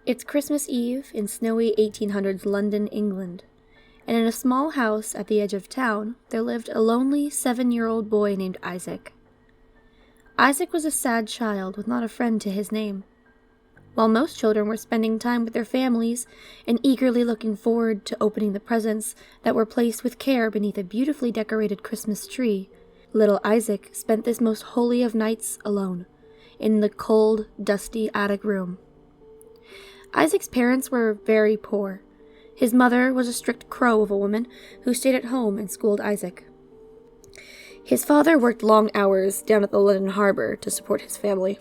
It's Christmas Eve in snowy 1800s London, England, and in a small house at the edge of town, there lived a lonely 7-year-old boy named Isaac. Isaac was a sad child with not a friend to his name. While most children were spending time with their families and eagerly looking forward to opening the presents that were placed with care beneath a beautifully decorated Christmas tree, little Isaac spent this most holy of nights alone, in the cold, dusty attic room. Isaac's parents were very poor. His mother was a strict crow of a woman who stayed at home and schooled Isaac. His father worked long hours down at the London harbor to support his family,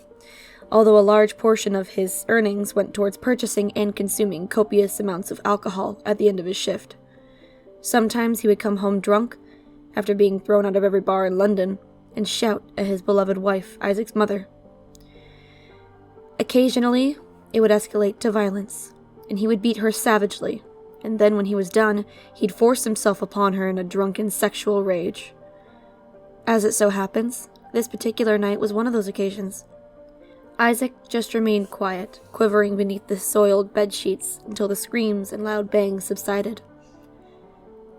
although a large portion of his earnings went towards purchasing and consuming copious amounts of alcohol at the end of his shift. Sometimes he would come home drunk, after being thrown out of every bar in London, and shout at his beloved wife, Isaac's mother. Occasionally, it would escalate to violence, and he would beat her savagely, and then when he was done, he'd force himself upon her in a drunken sexual rage. As it so happens, this particular night was one of those occasions. Isaac just remained quiet, quivering beneath the soiled bedsheets until the screams and loud bangs subsided.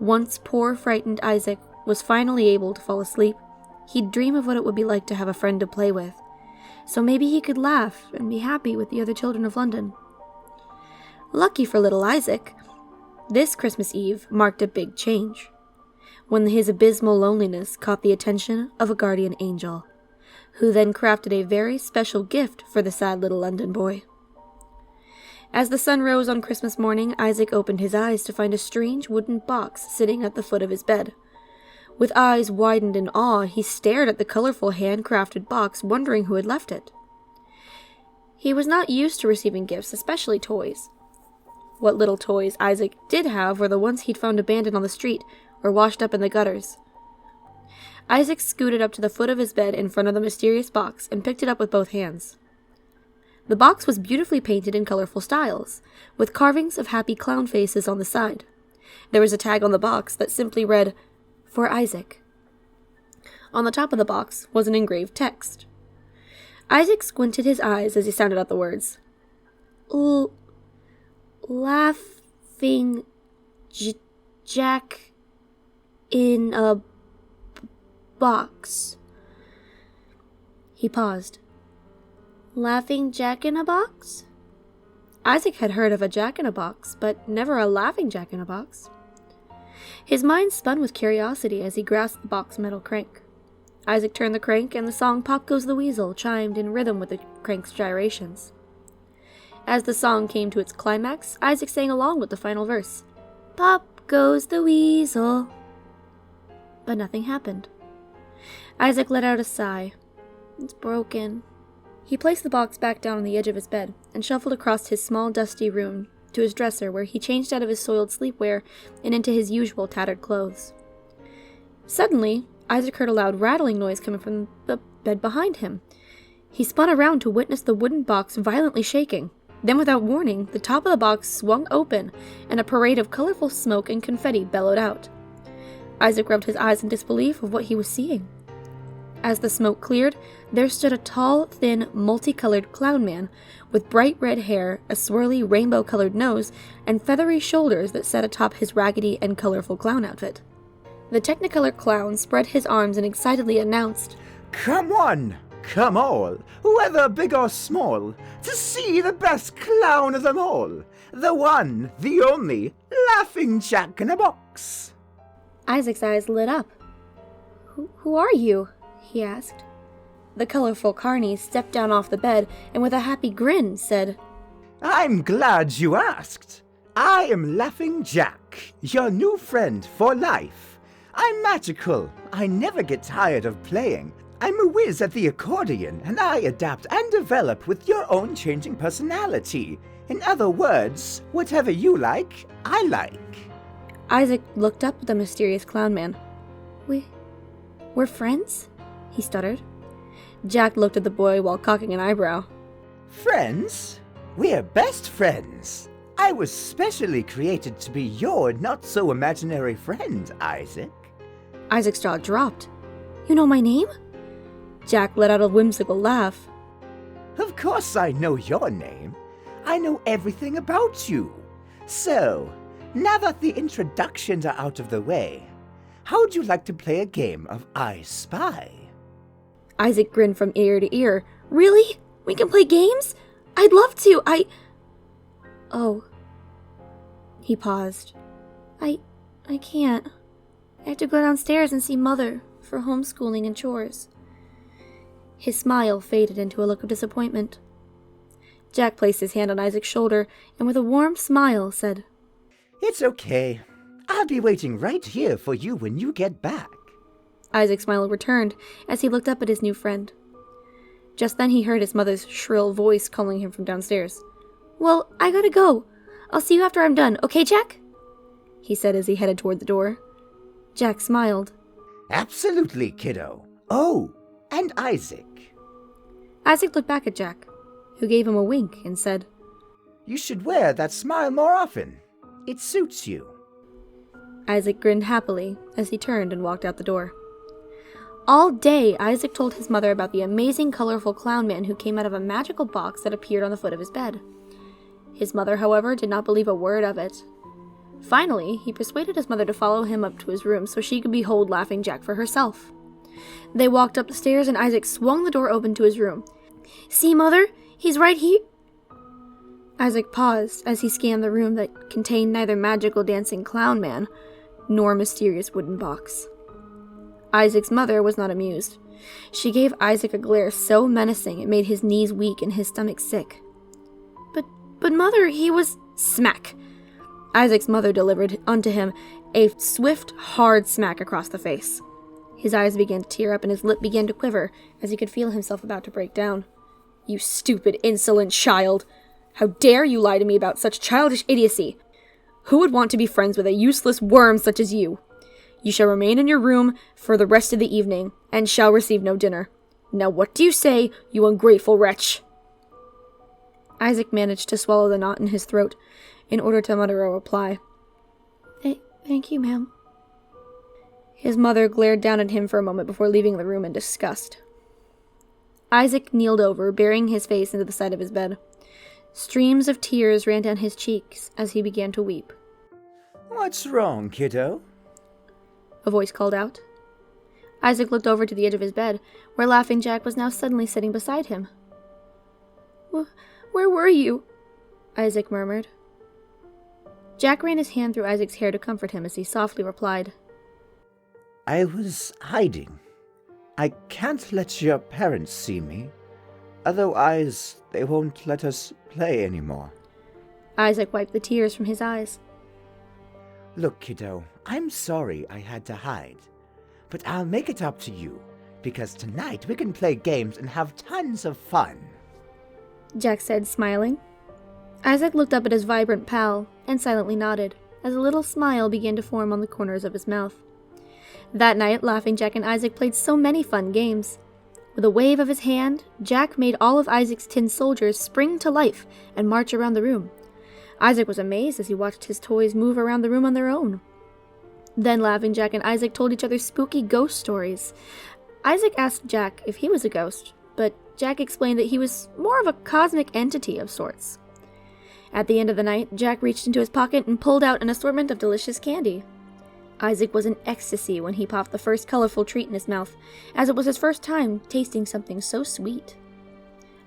Once poor, frightened Isaac was finally able to fall asleep, he'd dream of what it would be like to have a friend to play with, so maybe he could laugh and be happy with the other children of London. Lucky for little Isaac, this Christmas Eve marked a big change, when his abysmal loneliness caught the attention of a guardian angel, who then crafted a very special gift for the sad little London boy. As the sun rose on Christmas morning, Isaac opened his eyes to find a strange wooden box sitting at the foot of his bed. With eyes widened in awe, he stared at the colorful handcrafted box, wondering who had left it. He was not used to receiving gifts, especially toys. What little toys Isaac did have were the ones he'd found abandoned on the street or washed up in the gutters. Isaac scooted up to the foot of his bed in front of the mysterious box and picked it up with both hands. The box was beautifully painted in colorful styles, with carvings of happy clown faces on the side. There was a tag on the box that simply read, "For Isaac." On the top of the box was an engraved text. Isaac squinted his eyes as he sounded out the words. Laughing Jack in a box. He paused. Laughing Jack in a box? Isaac had heard of a jack-in-a-box, but never a laughing jack-in-a-box. His mind spun with curiosity as he grasped the box metal crank. Isaac turned the crank, and the song "Pop Goes the Weasel" chimed in rhythm with the crank's gyrations. As the song came to its climax, Isaac sang along with the final verse. Pop goes the weasel. But nothing happened. Isaac let out a sigh. It's broken. He placed the box back down on the edge of his bed and shuffled across his small, dusty room to his dresser, where he changed out of his soiled sleepwear and into his usual tattered clothes. Suddenly, Isaac heard a loud rattling noise coming from the bed behind him. He spun around to witness the wooden box violently shaking. Then, without warning, the top of the box swung open, and a parade of colorful smoke and confetti bellowed out. Isaac rubbed his eyes in disbelief of what he was seeing. As the smoke cleared, there stood a tall, thin, multicolored clown man with bright red hair, a swirly, rainbow-colored nose, and feathery shoulders that sat atop his raggedy and colorful clown outfit. The Technicolor clown spread his arms and excitedly announced, "Come on, come all, whether big or small, to see the best clown of them all, the one, the only, Laughing Jack in a Box." Isaac's eyes lit up. Who are you?" he asked. The colorful carny stepped down off the bed and with a happy grin said, "I'm glad you asked. I am Laughing Jack, your new friend for life. I'm magical. I never get tired of playing. I'm a whiz at the accordion, and I adapt and develop with your own changing personality. In other words, whatever you like, I like." Isaac looked up at the mysterious clown man. We're friends?" he stuttered. Jack looked at the boy while cocking an eyebrow. "Friends? We're best friends. I was specially created to be your not-so-imaginary friend, Isaac." Isaac's jaw dropped. "You know my name?" Jack let out a whimsical laugh. "Of course I know your name. I know everything about you. So, now that the introductions are out of the way, how would you like to play a game of I Spy? Isaac grinned from ear to ear. Really? We can play games? I'd love to. Oh. He paused. I can't. I have to go downstairs and see Mother for homeschooling and chores. His smile faded into a look of disappointment. Jack placed his hand on Isaac's shoulder and with a warm smile said, It's okay. I'll be waiting right here for you when you get back. Isaac's smile returned as he looked up at his new friend. Just then he heard his mother's shrill voice calling him from downstairs. Well, I gotta go. I'll see you after I'm done, okay, Jack? He said as he headed toward the door. Jack smiled. Absolutely, kiddo. Oh, and Isaac. Isaac looked back at Jack, who gave him a wink and said, You should wear that smile more often. It suits you. Isaac grinned happily as he turned and walked out the door. All day, Isaac told his mother about the amazing colorful clown man who came out of a magical box that appeared on the foot of his bed. His mother, however, did not believe a word of it. Finally, he persuaded his mother to follow him up to his room so she could behold Laughing Jack for herself. They walked up the stairs and Isaac swung the door open to his room. See, Mother? He's right here. Isaac paused as he scanned the room that contained neither magical dancing clown man nor mysterious wooden box. Isaac's mother was not amused. She gave Isaac a glare so menacing it made his knees weak and his stomach sick. But Mother, he was... Smack! Isaac's mother delivered unto him a swift, hard smack across the face. His eyes began to tear up and his lip began to quiver as he could feel himself about to break down. You stupid, insolent child! How dare you lie to me about such childish idiocy? Who would want to be friends with a useless worm such as you? You shall remain in your room for the rest of the evening, and shall receive no dinner. Now what do you say, you ungrateful wretch? Isaac managed to swallow the knot in his throat in order to mutter a reply. Thank you, ma'am. His mother glared down at him for a moment before leaving the room in disgust. Isaac kneeled over, burying his face into the side of his bed. Streams of tears ran down his cheeks as he began to weep. What's wrong, kiddo? A voice called out. Isaac looked over to the edge of his bed, where Laughing Jack was now suddenly sitting beside him. Where were you? Isaac murmured. Jack ran his hand through Isaac's hair to comfort him as he softly replied. I was hiding. I can't let your parents see me. Otherwise, they won't let us play anymore. Isaac wiped the tears from his eyes. Look, kiddo, I'm sorry I had to hide. But I'll make it up to you, because tonight we can play games and have tons of fun. Jack said, smiling. Isaac looked up at his vibrant pal and silently nodded, as a little smile began to form on the corners of his mouth. That night, Laughing Jack and Isaac played so many fun games. With a wave of his hand, Jack made all of Isaac's tin soldiers spring to life and march around the room. Isaac was amazed as he watched his toys move around the room on their own. Then Laughing Jack and Isaac told each other spooky ghost stories. Isaac asked Jack if he was a ghost, but Jack explained that he was more of a cosmic entity of sorts. At the end of the night, Jack reached into his pocket and pulled out an assortment of delicious candy. Isaac was in ecstasy when he popped the first colorful treat in his mouth, as it was his first time tasting something so sweet.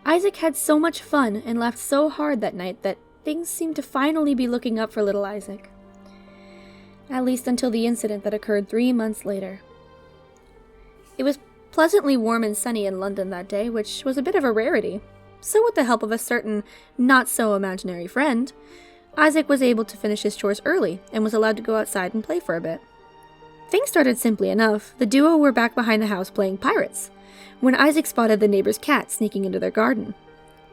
Isaac had so much fun and laughed so hard that night that things seemed to finally be looking up for little Isaac. At least until the incident that occurred 3 months later. It was pleasantly warm and sunny in London that day, which was a bit of a rarity. So with the help of a certain not-so-imaginary friend, Isaac was able to finish his chores early and was allowed to go outside and play for a bit. Things started simply enough. The duo were back behind the house playing pirates, when Isaac spotted the neighbor's cat sneaking into their garden.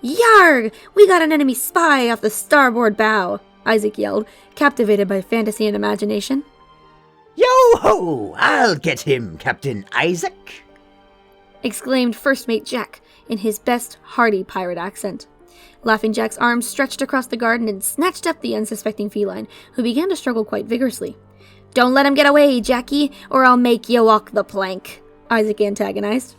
Yarg! We got an enemy spy off the starboard bow, Isaac yelled, captivated by fantasy and imagination. Yo-ho! I'll get him, Captain Isaac! Exclaimed First Mate Jack in his best hearty pirate accent. Laughing Jack's arms stretched across the garden and snatched up the unsuspecting feline, who began to struggle quite vigorously. Don't let him get away, Jackie, or I'll make you walk the plank, Isaac antagonized.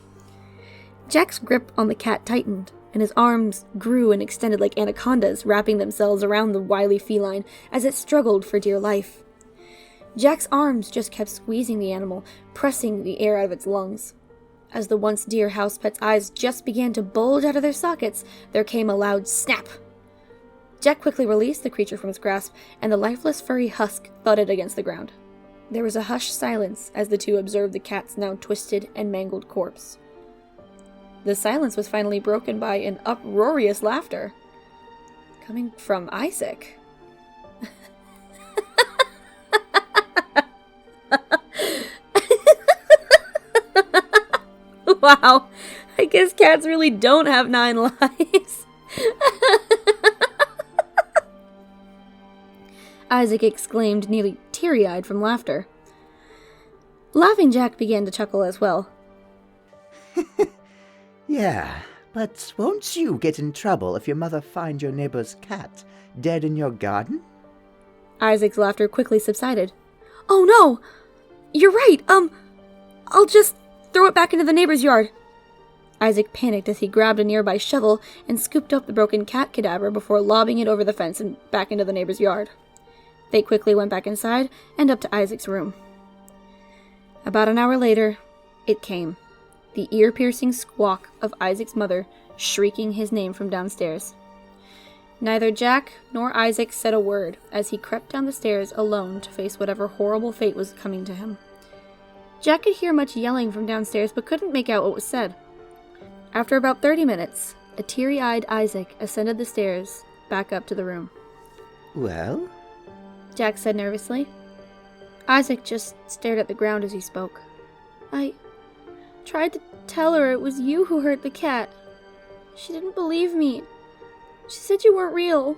Jack's grip on the cat tightened, and his arms grew and extended like anacondas, wrapping themselves around the wily feline as it struggled for dear life. Jack's arms just kept squeezing the animal, pressing the air out of its lungs. As the once dear house pet's eyes just began to bulge out of their sockets, there came a loud snap. Jack quickly released the creature from its grasp, and the lifeless furry husk thudded against the ground. There was a hushed silence as the two observed the cat's now twisted and mangled corpse. The silence was finally broken by an uproarious laughter, coming from Isaac. Wow, I guess cats really don't have 9 lives. Isaac exclaimed, nearly teary-eyed from laughter. Laughing Jack began to chuckle as well. Yeah, but won't you get in trouble if your mother finds your neighbor's cat dead in your garden? Isaac's laughter quickly subsided. Oh no! You're right, I'll just throw it back into the neighbor's yard. Isaac panicked as he grabbed a nearby shovel and scooped up the broken cat cadaver before lobbing it over the fence and back into the neighbor's yard. They quickly went back inside and up to Isaac's room. About an hour later, it came. The ear-piercing squawk of Isaac's mother shrieking his name from downstairs. Neither Jack nor Isaac said a word as he crept down the stairs alone to face whatever horrible fate was coming to him. Jack could hear much yelling from downstairs but couldn't make out what was said. After about 30 minutes, a teary-eyed Isaac ascended the stairs back up to the room. Well? Jack said nervously. Isaac just stared at the ground as he spoke. I tried to tell her it was you who hurt the cat. She didn't believe me. She said you weren't real.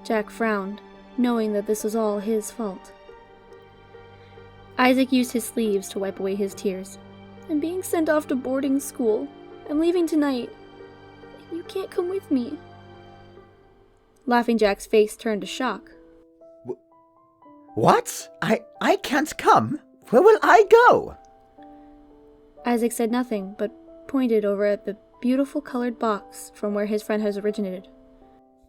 Jack frowned, knowing that this was all his fault. Isaac used his sleeves to wipe away his tears. I'm being sent off to boarding school. I'm leaving tonight. You can't come with me. Laughing Jack's face turned to shock. What? I can't come? Where will I go? Isaac said nothing, but pointed over at the beautiful colored box from where his friend has originated.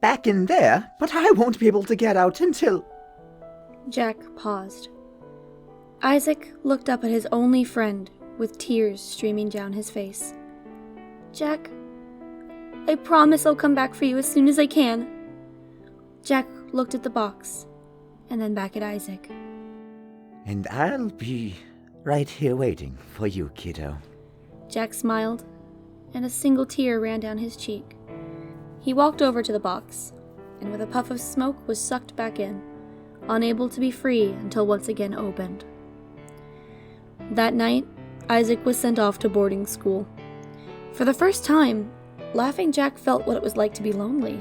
Back in there? But I won't be able to get out until... Jack paused. Isaac looked up at his only friend, with tears streaming down his face. Jack, I promise I'll come back for you as soon as I can. Jack looked at the box, and then back at Isaac. And I'll be right here waiting for you, kiddo. Jack smiled, and a single tear ran down his cheek. He walked over to the box, and with a puff of smoke was sucked back in, unable to be free until once again opened. That night, Isaac was sent off to boarding school. For the first time, Laughing Jack felt what it was like to be lonely.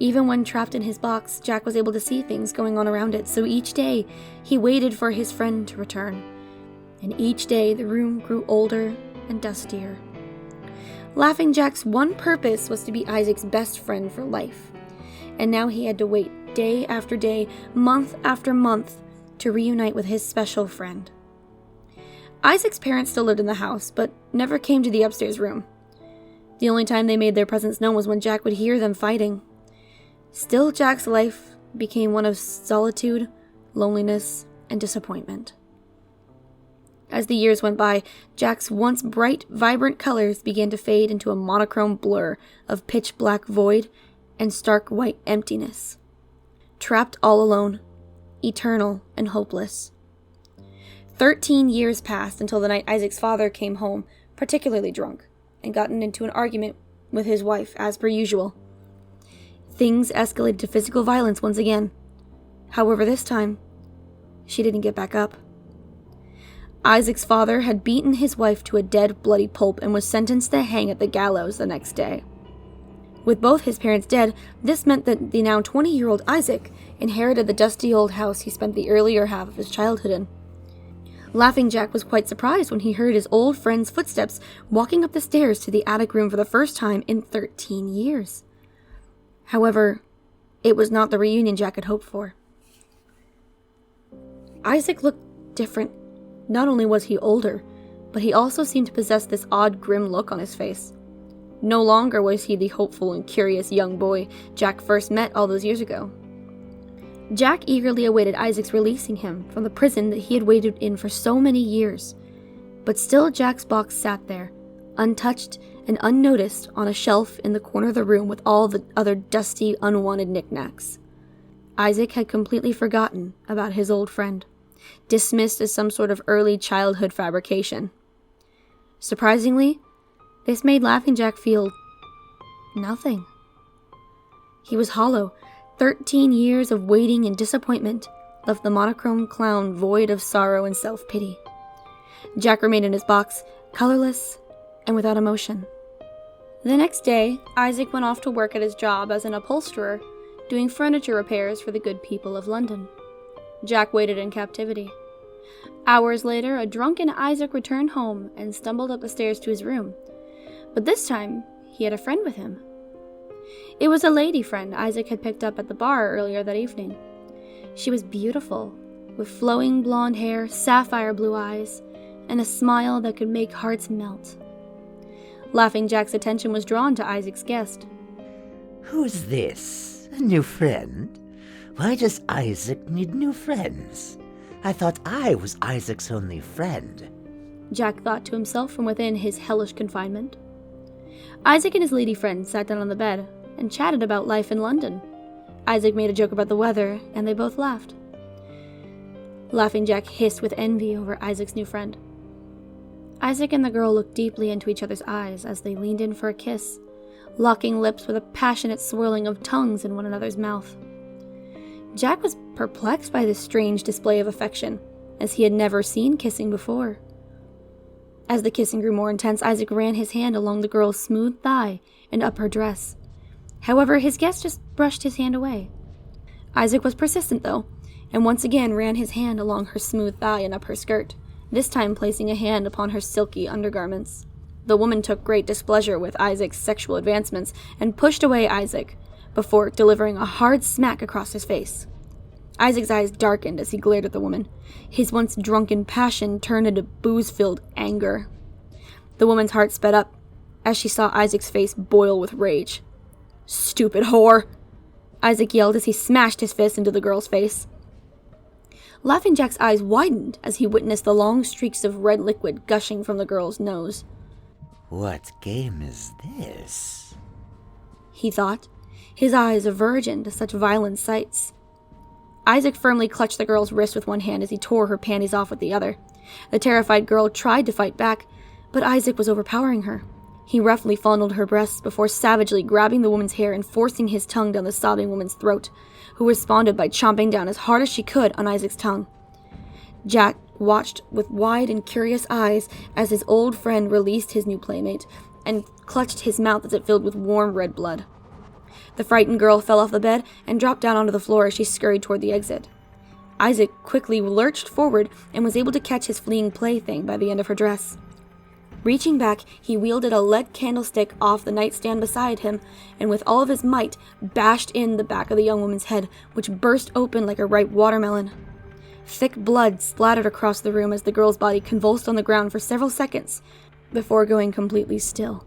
Even when trapped in his box, Jack was able to see things going on around it, so each day he waited for his friend to return. And each day the room grew older and dustier. Laughing Jack's one purpose was to be Isaac's best friend for life. And now he had to wait day after day, month after month, to reunite with his special friend. Isaac's parents still lived in the house, but never came to the upstairs room. The only time they made their presence known was when Jack would hear them fighting. Still, Jack's life became one of solitude, loneliness, and disappointment. As the years went by, Jack's once bright, vibrant colors began to fade into a monochrome blur of pitch-black void and stark white emptiness. Trapped all alone, eternal and hopeless. 13 years passed until the night Isaac's father came home, particularly drunk, and gotten into an argument with his wife, as per usual. Things escalated to physical violence once again. However, this time, she didn't get back up. Isaac's father had beaten his wife to a dead, bloody pulp and was sentenced to hang at the gallows the next day. With both his parents dead, this meant that the now 20-year-old Isaac inherited the dusty old house he spent the earlier half of his childhood in. Laughing Jack was quite surprised when he heard his old friend's footsteps walking up the stairs to the attic room for the first time in 13 years. However, it was not the reunion Jack had hoped for. Isaac looked different. Not only was he older, but he also seemed to possess this odd, grim look on his face. No longer was he the hopeful and curious young boy Jack first met all those years ago. Jack eagerly awaited Isaac's releasing him from the prison that he had waited in for so many years. But still Jack's box sat there, untouched and unnoticed on a shelf in the corner of the room with all the other dusty, unwanted knickknacks. Isaac had completely forgotten about his old friend, dismissed as some sort of early childhood fabrication. Surprisingly, this made Laughing Jack feel nothing. He was hollow. 13 years of waiting and disappointment left the monochrome clown void of sorrow and self-pity. Jack remained in his box, colorless and without emotion. The next day, Isaac went off to work at his job as an upholsterer, doing furniture repairs for the good people of London. Jack waited in captivity. Hours later, a drunken Isaac returned home and stumbled up the stairs to his room. But this time, he had a friend with him. It was a lady friend Isaac had picked up at the bar earlier that evening. She was beautiful, with flowing blonde hair, sapphire blue eyes, and a smile that could make hearts melt. Laughing Jack's attention was drawn to Isaac's guest. Who's this? A new friend? Why does Isaac need new friends? I thought I was Isaac's only friend. Jack thought to himself from within his hellish confinement. Isaac and his lady friend sat down on the bed and chatted about life in London. Isaac made a joke about the weather, and they both laughed. Laughing Jack hissed with envy over Isaac's new friend. Isaac and the girl looked deeply into each other's eyes as they leaned in for a kiss, locking lips with a passionate swirling of tongues in one another's mouth. Jack was perplexed by this strange display of affection, as he had never seen kissing before. As the kissing grew more intense, Isaac ran his hand along the girl's smooth thigh and up her dress. However, his guest just brushed his hand away. Isaac was persistent, though, and once again ran his hand along her smooth thigh and up her skirt, this time placing a hand upon her silky undergarments. The woman took great displeasure with Isaac's sexual advancements and pushed away Isaac, before delivering a hard smack across his face. Isaac's eyes darkened as he glared at the woman. His once drunken passion turned into booze-filled anger. The woman's heart sped up as she saw Isaac's face boil with rage. "Stupid whore!" Isaac yelled as he smashed his fist into the girl's face. Laughing Jack's eyes widened as he witnessed the long streaks of red liquid gushing from the girl's nose. What game is this? He thought, his eyes a virgin to such violent sights. Isaac firmly clutched the girl's wrist with one hand as he tore her panties off with the other. The terrified girl tried to fight back, but Isaac was overpowering her. He roughly fondled her breasts before savagely grabbing the woman's hair and forcing his tongue down the sobbing woman's throat, who responded by chomping down as hard as she could on Isaac's tongue. Jack watched with wide and curious eyes as his old friend released his new playmate and clutched his mouth as it filled with warm red blood. The frightened girl fell off the bed and dropped down onto the floor as she scurried toward the exit. Isaac quickly lurched forward and was able to catch his fleeing plaything by the end of her dress. Reaching back, he wielded a lead candlestick off the nightstand beside him, and with all of his might, bashed in the back of the young woman's head, which burst open like a ripe watermelon. Thick blood splattered across the room as the girl's body convulsed on the ground for several seconds, before going completely still.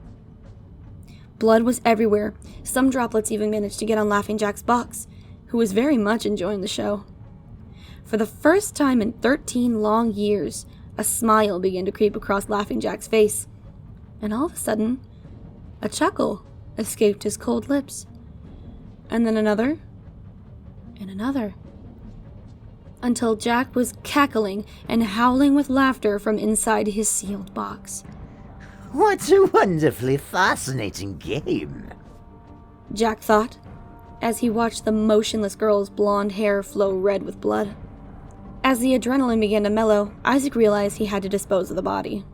Blood was everywhere. Some droplets even managed to get on Laughing Jack's box, who was very much enjoying the show. For the first time in 13 long years, a smile began to creep across Laughing Jack's face, and all of a sudden, a chuckle escaped his cold lips. And then another, and another, until Jack was cackling and howling with laughter from inside his sealed box. What a wonderfully fascinating game, Jack thought, as he watched the motionless girl's blonde hair flow red with blood. As the adrenaline began to mellow, Isaac realized he had to dispose of the body.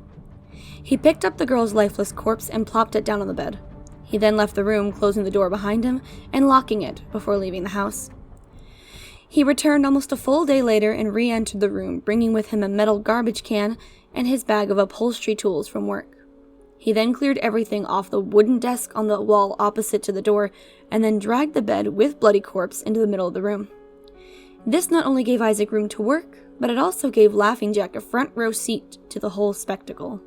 He picked up the girl's lifeless corpse and plopped it down on the bed. He then left the room, closing the door behind him and locking it before leaving the house. He returned almost a full day later and re-entered the room, bringing with him a metal garbage can and his bag of upholstery tools from work. He then cleared everything off the wooden desk on the wall opposite to the door, and then dragged the bed with bloody corpse into the middle of the room. This not only gave Isaac room to work, but it also gave Laughing Jack a front row seat to the whole spectacle.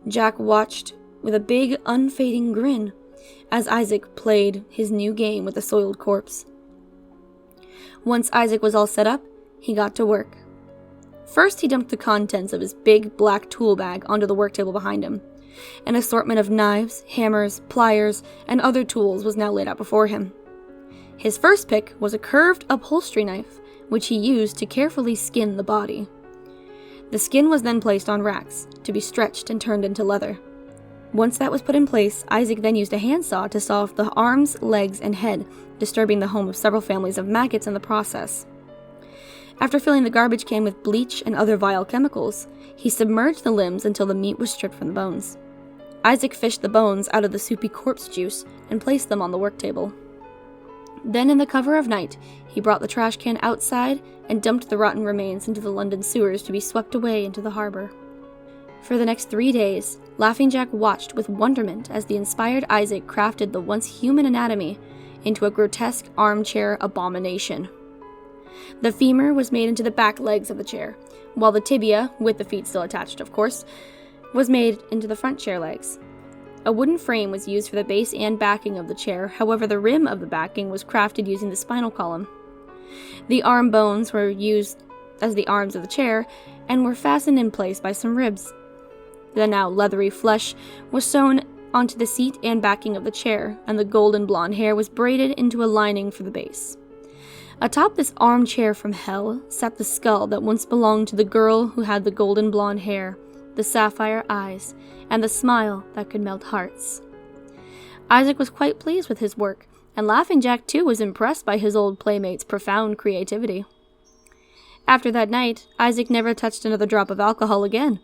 Jack watched with a big, unfading grin, as Isaac played his new game with the soiled corpse. Once Isaac was all set up, he got to work. First, he dumped the contents of his big black tool bag onto the work table behind him. An assortment of knives, hammers, pliers, and other tools was now laid out before him. His first pick was a curved upholstery knife, which he used to carefully skin the body. The skin was then placed on racks, to be stretched and turned into leather. Once that was put in place, Isaac then used a handsaw to saw off the arms, legs, and head, disturbing the home of several families of maggots in the process. After filling the garbage can with bleach and other vile chemicals, he submerged the limbs until the meat was stripped from the bones. Isaac fished the bones out of the soupy corpse juice and placed them on the work table. Then, in the cover of night, he brought the trash can outside and dumped the rotten remains into the London sewers to be swept away into the harbor. For the next 3 days, Laughing Jack watched with wonderment as the inspired Isaac crafted the once human anatomy into a grotesque armchair abomination. The femur was made into the back legs of the chair, while the tibia, with the feet still attached of course, was made into the front chair legs. A wooden frame was used for the base and backing of the chair, however the rim of the backing was crafted using the spinal column. The arm bones were used as the arms of the chair and were fastened in place by some ribs. The now leathery flesh was sewn onto the seat and backing of the chair, and the golden blonde hair was braided into a lining for the base. Atop this armchair from hell sat the skull that once belonged to the girl who had the golden blonde hair, the sapphire eyes, and the smile that could melt hearts. Isaac was quite pleased with his work, and Laughing Jack too was impressed by his old playmate's profound creativity. After that night, Isaac never touched another drop of alcohol again,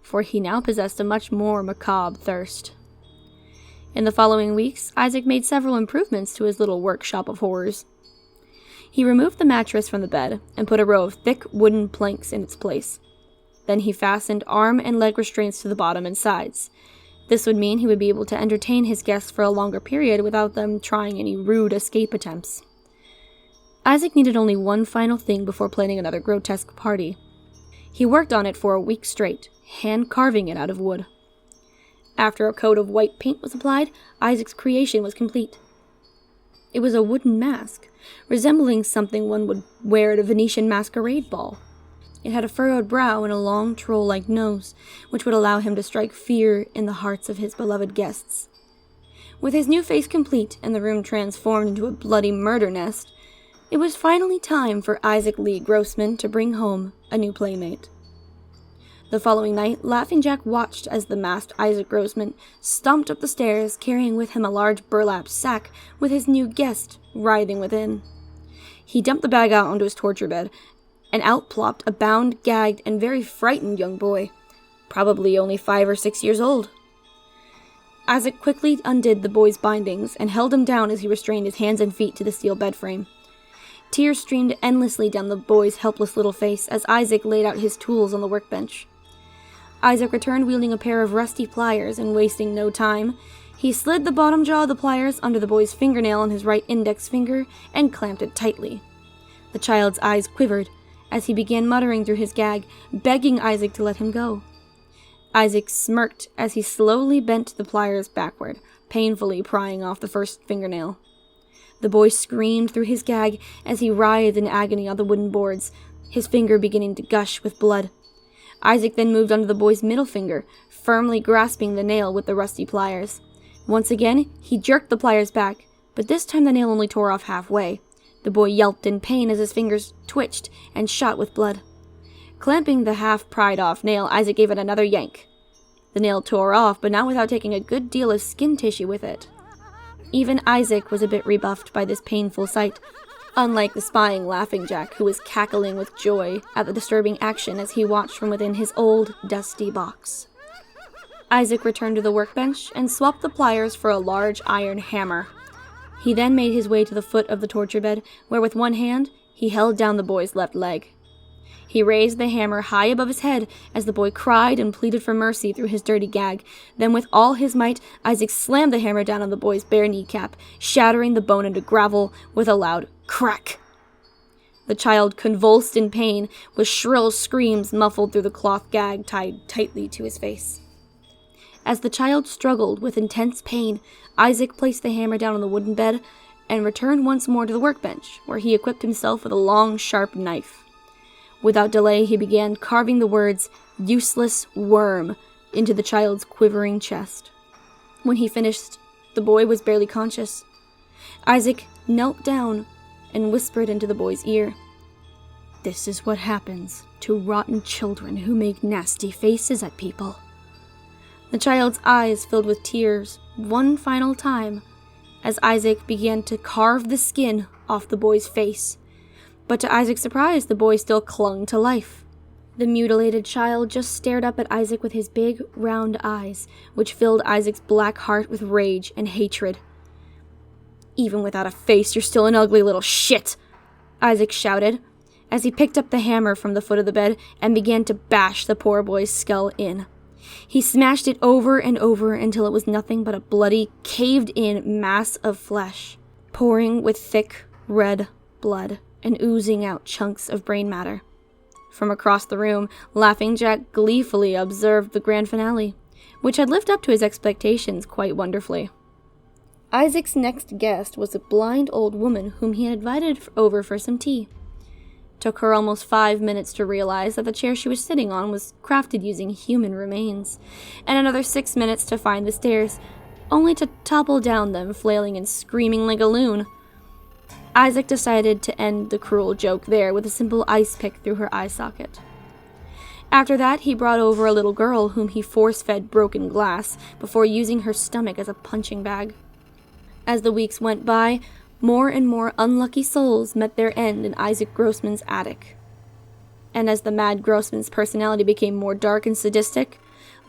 for he now possessed a much more macabre thirst. In the following weeks, Isaac made several improvements to his little workshop of horrors. He removed the mattress from the bed and put a row of thick wooden planks in its place. Then he fastened arm and leg restraints to the bottom and sides. This would mean he would be able to entertain his guests for a longer period without them trying any rude escape attempts. Isaac needed only one final thing before planning another grotesque party. He worked on it for a week straight, hand-carving it out of wood. After a coat of white paint was applied, Isaac's creation was complete. It was a wooden mask, resembling something one would wear at a Venetian masquerade ball. It had a furrowed brow and a long troll-like nose, which would allow him to strike fear in the hearts of his beloved guests. With his new face complete and the room transformed into a bloody murder nest, it was finally time for Isaac Lee Grossman to bring home a new playmate. The following night, Laughing Jack watched as the masked Isaac Grossman stomped up the stairs, carrying with him a large burlap sack with his new guest writhing within. He dumped the bag out onto his torture bed, and out plopped a bound, gagged, and very frightened young boy, probably only 5 or 6 years old. Isaac quickly undid the boy's bindings and held him down as he restrained his hands and feet to the steel bed frame. Tears streamed endlessly down the boy's helpless little face as Isaac laid out his tools on the workbench. Isaac returned wielding a pair of rusty pliers, and wasting no time, he slid the bottom jaw of the pliers under the boy's fingernail on his right index finger and clamped it tightly. The child's eyes quivered as he began muttering through his gag, begging Isaac to let him go. Isaac smirked as he slowly bent the pliers backward, painfully prying off the first fingernail. The boy screamed through his gag as he writhed in agony on the wooden boards, his finger beginning to gush with blood. Isaac then moved onto the boy's middle finger, firmly grasping the nail with the rusty pliers. Once again, he jerked the pliers back, but this time the nail only tore off halfway. The boy yelped in pain as his fingers twitched and shot with blood. Clamping the half-pried-off nail, Isaac gave it another yank. The nail tore off, but not without taking a good deal of skin tissue with it. Even Isaac was a bit rebuffed by this painful sight, unlike the spying Laughing Jack, who was cackling with joy at the disturbing action as he watched from within his old, dusty box. Isaac returned to the workbench and swapped the pliers for a large iron hammer. He then made his way to the foot of the torture bed, where with one hand he held down the boy's left leg. He raised the hammer high above his head as the boy cried and pleaded for mercy through his dirty gag. Then with all his might, Isaac slammed the hammer down on the boy's bare kneecap, shattering the bone into gravel with a loud crack. The child convulsed in pain, with shrill screams muffled through the cloth gag tied tightly to his face. As the child struggled with intense pain, Isaac placed the hammer down on the wooden bed and returned once more to the workbench, where he equipped himself with a long, sharp knife. Without delay, he began carving the words, "useless worm," into the child's quivering chest. When he finished, the boy was barely conscious. Isaac knelt down and whispered into the boy's ear, "This is what happens to rotten children who make nasty faces at people." The child's eyes filled with tears one final time as Isaac began to carve the skin off the boy's face. But to Isaac's surprise, the boy still clung to life. The mutilated child just stared up at Isaac with his big, round eyes, which filled Isaac's black heart with rage and hatred. "Even without a face, you're still an ugly little shit," Isaac shouted, as he picked up the hammer from the foot of the bed and began to bash the poor boy's skull in. He smashed it over and over until it was nothing but a bloody, caved-in mass of flesh, pouring with thick, red blood and oozing out chunks of brain matter. From across the room, Laughing Jack gleefully observed the grand finale, which had lived up to his expectations quite wonderfully. Isaac's next guest was a blind old woman whom he had invited over for some tea. Took her almost 5 minutes to realize that the chair she was sitting on was crafted using human remains, and another 6 minutes to find the stairs, only to topple down them, flailing and screaming like a loon. Isaac decided to end the cruel joke there with a simple ice pick through her eye socket. After that, he brought over a little girl whom he force-fed broken glass before using her stomach as a punching bag. As the weeks went by, more and more unlucky souls met their end in Isaac Grossman's attic. And as the mad Grossman's personality became more dark and sadistic,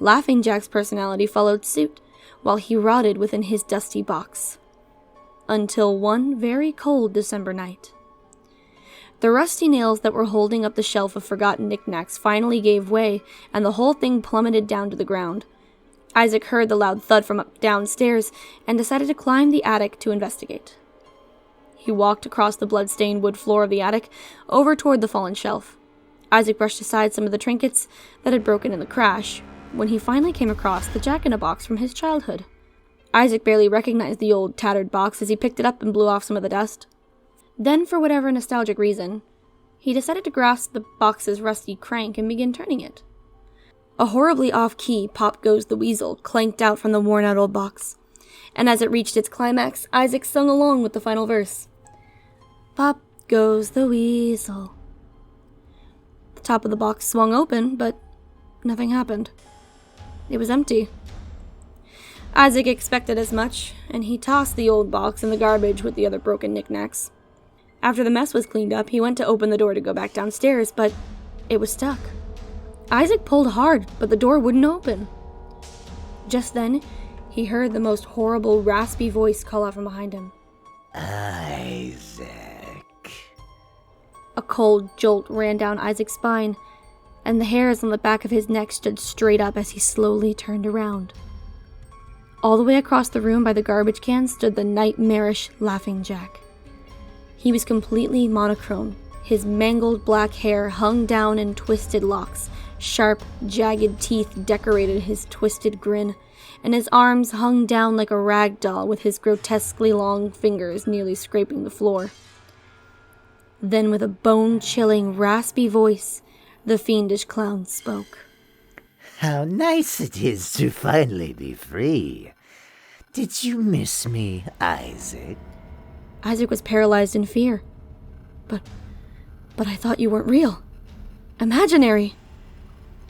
Laughing Jack's personality followed suit, while he rotted within his dusty box. Until one very cold December night. The rusty nails that were holding up the shelf of forgotten knickknacks finally gave way, and the whole thing plummeted down to the ground. Isaac heard the loud thud from downstairs and decided to climb the attic to investigate. He walked across the blood-stained wood floor of the attic, over toward the fallen shelf. Isaac brushed aside some of the trinkets that had broken in the crash, when he finally came across the jack-in-a-box from his childhood. Isaac barely recognized the old, tattered box as he picked it up and blew off some of the dust. Then, for whatever nostalgic reason, he decided to grasp the box's rusty crank and begin turning it. A horribly off-key "Pop Goes the Weasel" clanked out from the worn-out old box, and as it reached its climax, Isaac sung along with the final verse. "Pop goes the weasel." The top of the box swung open, but nothing happened. It was empty. Isaac expected as much, and he tossed the old box in the garbage with the other broken knickknacks. After the mess was cleaned up, he went to open the door to go back downstairs, but it was stuck. Isaac pulled hard, but the door wouldn't open. Just then, he heard the most horrible, raspy voice call out from behind him. Isaac. A cold jolt ran down Isaac's spine, and the hairs on the back of his neck stood straight up as he slowly turned around. All the way across the room by the garbage can stood the nightmarish Laughing Jack. He was completely monochrome. His mangled black hair hung down in twisted locks. Sharp, jagged teeth decorated his twisted grin, and his arms hung down like a rag doll with his grotesquely long fingers nearly scraping the floor. Then with a bone-chilling, raspy voice, the fiendish clown spoke. How nice it is to finally be free. Did you miss me, Isaac? Isaac was paralyzed in fear. But I thought you weren't real. Imaginary,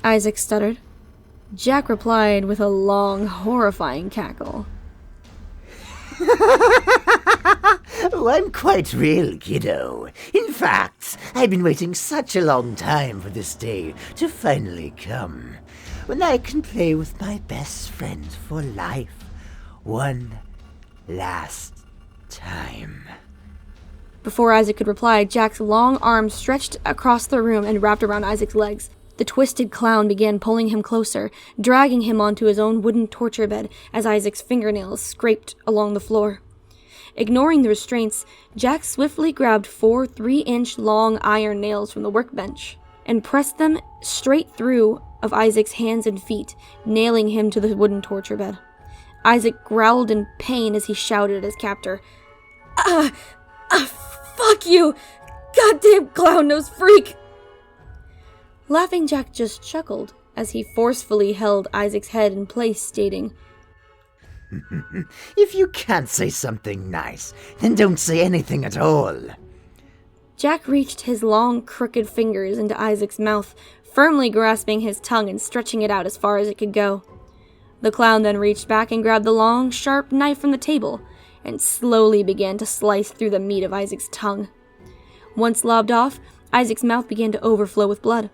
Isaac stuttered. Jack replied with a long, horrifying cackle. Oh, I'm quite real, kiddo. In fact, I've been waiting such a long time for this day to finally come, when I can play with my best friend for life one last time. Before Isaac could reply, Jack's long arms stretched across the room and wrapped around Isaac's legs. The twisted clown began pulling him closer, dragging him onto his own wooden torture bed as Isaac's fingernails scraped along the floor. Ignoring the restraints, Jack swiftly grabbed 4 3-inch long iron nails from the workbench and pressed them straight through of Isaac's hands and feet, nailing him to the wooden torture bed. Isaac growled in pain as he shouted at his captor, fuck you! Goddamn clown-nosed freak! Laughing Jack just chuckled as he forcefully held Isaac's head in place, stating, If you can't say something nice, then don't say anything at all. Jack reached his long, crooked fingers into Isaac's mouth, firmly grasping his tongue and stretching it out as far as it could go. The clown then reached back and grabbed the long, sharp knife from the table, and slowly began to slice through the meat of Isaac's tongue. Once lobbed off, Isaac's mouth began to overflow with blood.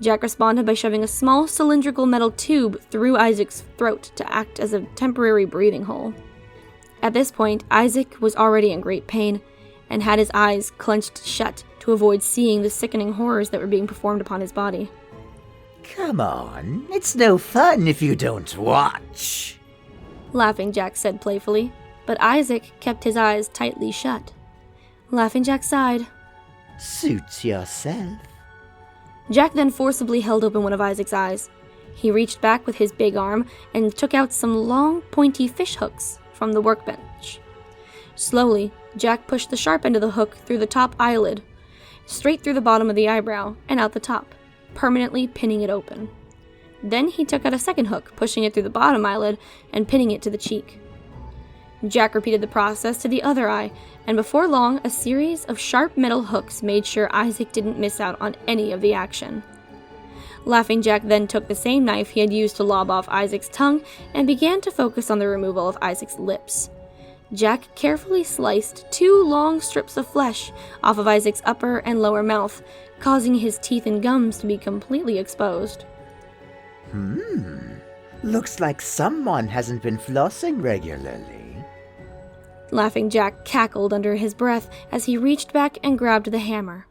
Jack responded by shoving a small cylindrical metal tube through Isaac's throat to act as a temporary breathing hole. At this point, Isaac was already in great pain and had his eyes clenched shut to avoid seeing the sickening horrors that were being performed upon his body. Come on, it's no fun if you don't watch. Laughing Jack said playfully, but Isaac kept his eyes tightly shut. Laughing Jack sighed. Suit yourself. Jack then forcibly held open one of Isaac's eyes. He reached back with his big arm and took out some long, pointy fish hooks from the workbench. Slowly, Jack pushed the sharp end of the hook through the top eyelid, straight through the bottom of the eyebrow, and out the top, permanently pinning it open. Then he took out a second hook, pushing it through the bottom eyelid and pinning it to the cheek. Jack repeated the process to the other eye, and before long, a series of sharp metal hooks made sure Isaac didn't miss out on any of the action. Laughing Jack then took the same knife he had used to lob off Isaac's tongue and began to focus on the removal of Isaac's lips. Jack carefully sliced 2 long strips of flesh off of Isaac's upper and lower mouth, causing his teeth and gums to be completely exposed. Looks like someone hasn't been flossing regularly. Laughing Jack cackled under his breath as he reached back and grabbed the hammer.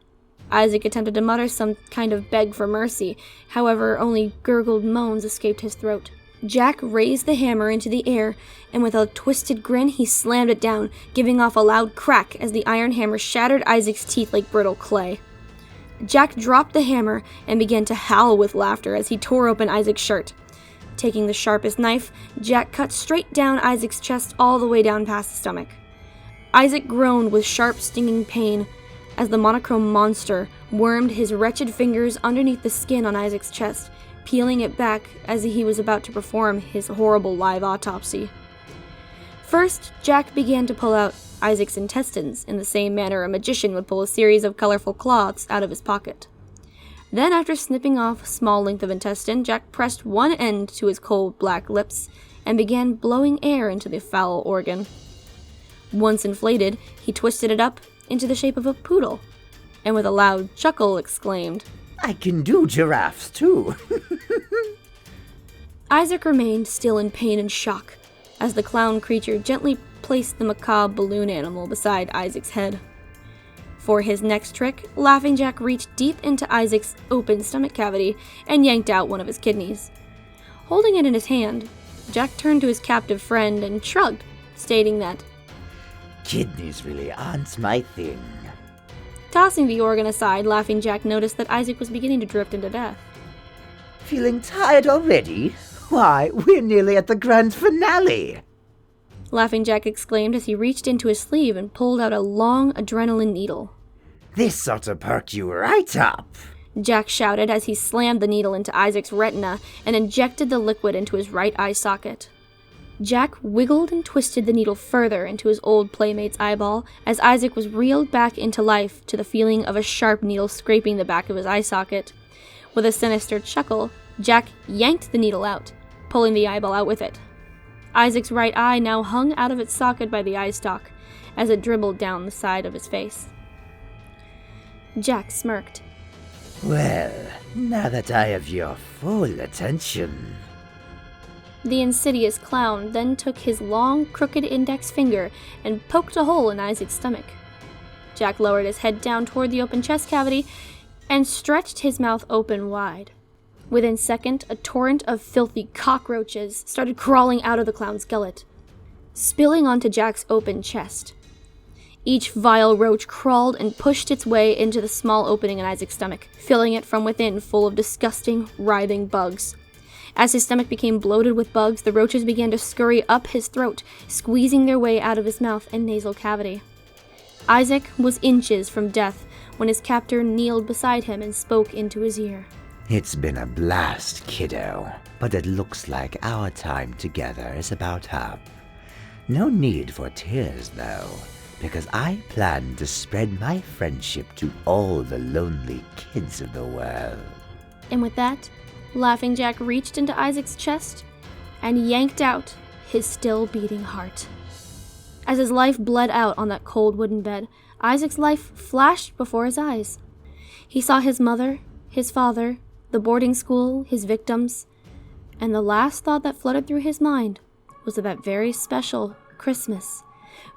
Isaac attempted to mutter some kind of beg for mercy, however, only gurgled moans escaped his throat. Jack raised the hammer into the air, and with a twisted grin, he slammed it down, giving off a loud crack as the iron hammer shattered Isaac's teeth like brittle clay. Jack dropped the hammer and began to howl with laughter as he tore open Isaac's shirt. Taking the sharpest knife, Jack cut straight down Isaac's chest all the way down past the stomach. Isaac groaned with sharp, stinging pain as the monochrome monster wormed his wretched fingers underneath the skin on Isaac's chest, peeling it back as he was about to perform his horrible live autopsy. First, Jack began to pull out Isaac's intestines in the same manner a magician would pull a series of colorful cloths out of his pocket. Then, after snipping off a small length of intestine, Jack pressed one end to his cold black lips and began blowing air into the foul organ. Once inflated, he twisted it up into the shape of a poodle, and with a loud chuckle exclaimed, I can do giraffes too. Isaac remained still in pain and shock as the clown creature gently placed the macabre balloon animal beside Isaac's head. For his next trick, Laughing Jack reached deep into Isaac's open stomach cavity and yanked out one of his kidneys. Holding it in his hand, Jack turned to his captive friend and shrugged, stating that, Kidneys really aren't my thing. Tossing the organ aside, Laughing Jack noticed that Isaac was beginning to drift into death. Feeling tired already? Why, we're nearly at the grand finale. Laughing Jack exclaimed as he reached into his sleeve and pulled out a long adrenaline needle. This ought to perk you right up. Jack shouted as he slammed the needle into Isaac's retina and injected the liquid into his right eye socket. Jack wiggled and twisted the needle further into his old playmate's eyeball as Isaac was reeled back into life to the feeling of a sharp needle scraping the back of his eye socket. With a sinister chuckle, Jack yanked the needle out, pulling the eyeball out with it. Isaac's right eye now hung out of its socket by the eye stalk as it dribbled down the side of his face. Jack smirked. Well, now that I have your full attention. The insidious clown then took his long, crooked index finger and poked a hole in Isaac's stomach. Jack lowered his head down toward the open chest cavity and stretched his mouth open wide. Within seconds, a torrent of filthy cockroaches started crawling out of the clown's gullet, spilling onto Jack's open chest. Each vile roach crawled and pushed its way into the small opening in Isaac's stomach, filling it from within full of disgusting, writhing bugs. As his stomach became bloated with bugs, the roaches began to scurry up his throat, squeezing their way out of his mouth and nasal cavity. Isaac was inches from death when his captor kneeled beside him and spoke into his ear. It's been a blast, kiddo, but it looks like our time together is about up. No need for tears, though, because I plan to spread my friendship to all the lonely kids of the world. And with that, Laughing Jack reached into Isaac's chest and yanked out his still beating heart. As his life bled out on that cold wooden bed, Isaac's life flashed before his eyes. He saw his mother, his father, the boarding school, his victims, and the last thought that fluttered through his mind was of that very special Christmas,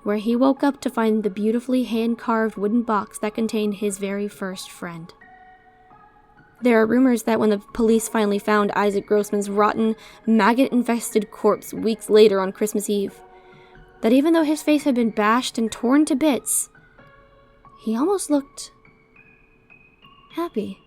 where he woke up to find the beautifully hand-carved wooden box that contained his very first friend. There are rumors that when the police finally found Isaac Grossman's rotten, maggot-infested corpse weeks later on Christmas Eve, that even though his face had been bashed and torn to bits, he almost looked happy.